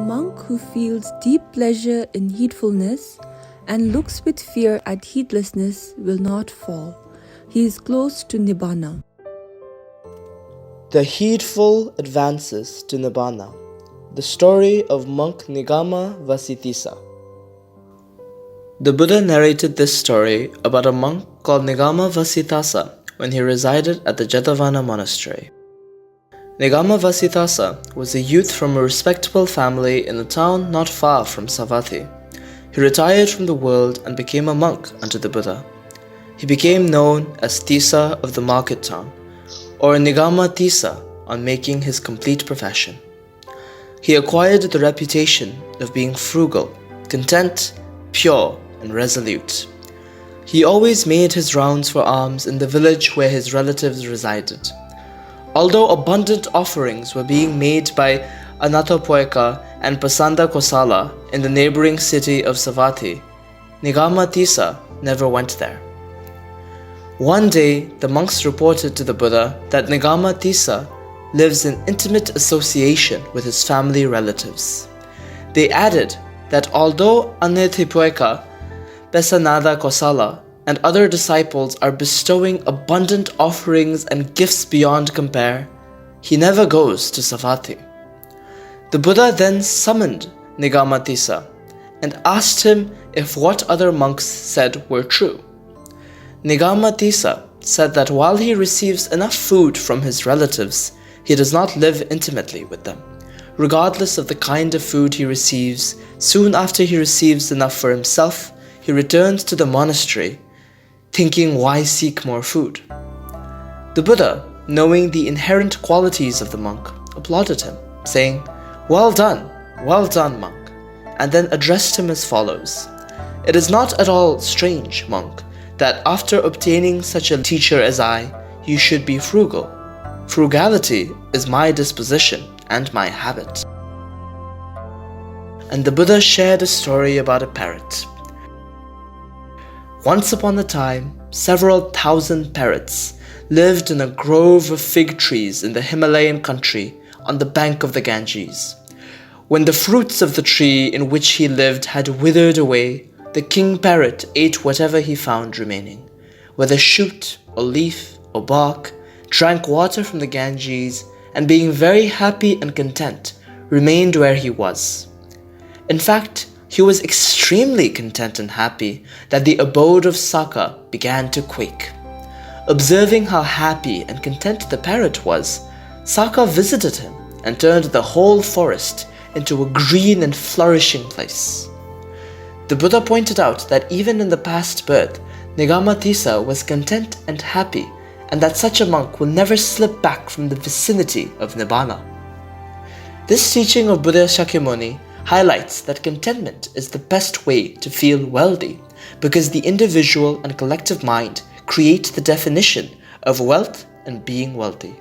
monk who feels deep pleasure in heedfulness and looks with fear at heedlessness will not fall. He is close to Nibbana. The heedful advances to Nibbana. The story of monk 𝗵𝗲𝗲𝗃𝗵𝗲. The Buddha narrated this story about a monk called 𝗵𝗲𝗲𝗃𝗵𝗲 when he resided at the Jetavana monastery. 𝗵𝗲𝗲𝗃𝗵𝗲 was a youth from a respectable family in a town not far from Savatthi. He retired from the world and became a monk unto the Buddha. He became known as 𝗧𝗵𝗲 of the market town, or 𝗵𝗵𝗲𝗃𝗵𝗲 on making his complete profession. He acquired the reputation of being frugal, content, pure, and resolute. He always made his rounds for alms in the village where his relatives resided. Although abundant offerings were being made by Anathapoika and Pasanda Kosala in the neighboring city of Savatthi, 𝗵𝗵𝗲𝗃𝗵𝗲 never went there. One day, the monks reported to the Buddha that 𝗵𝗵𝗲𝗃𝗵𝗲 lives in intimate association with his family relatives. They added that although Anathapoika, Pasanda Kosala, and other disciples are bestowing abundant offerings and gifts beyond compare, he never goes to Savatthi. The Buddha then summoned 𝗵𝗵𝗲𝗃𝗵𝗲 and asked him if what other monks said were true. 𝗵𝗵𝗲𝗃𝗵𝗲 said that while he receives enough food from his relatives, he does not live intimately with them. Regardless of the kind of food he receives, soon after he receives enough for himself, he returns to the monastery, thinking why seek more food. The Buddha, knowing the inherent qualities of the monk, applauded him, saying, well done, monk," and then addressed him as follows: "It is not at all strange, monk, that after obtaining such a teacher as I, you should be frugal. Frugality is my disposition and my habit." And the Buddha shared a story about a parrot. Once upon a time, several thousand parrots lived in a grove of fig trees in the Himalayan country on the bank of the Ganges. When the fruits of the tree in which he lived had withered away, the king parrot ate whatever he found remaining, whether shoot or leaf or bark, drank water from the Ganges, and being very happy and content, remained where he was. In fact, he was extremely content and happy that the abode of Saka began to quake. Observing how happy and content the parrot was, Saka visited him and turned the whole forest into a green and flourishing place. The Buddha pointed out that even in the past birth, 𝗵𝗵𝗲𝗃𝗵𝗲 was content and happy, and that such a monk will never slip back from the vicinity of Nibbana. This teaching of Buddha Shakyamuni highlights that contentment is the best way to feel wealthy, because the individual and collective mind create the definition of wealth and being wealthy.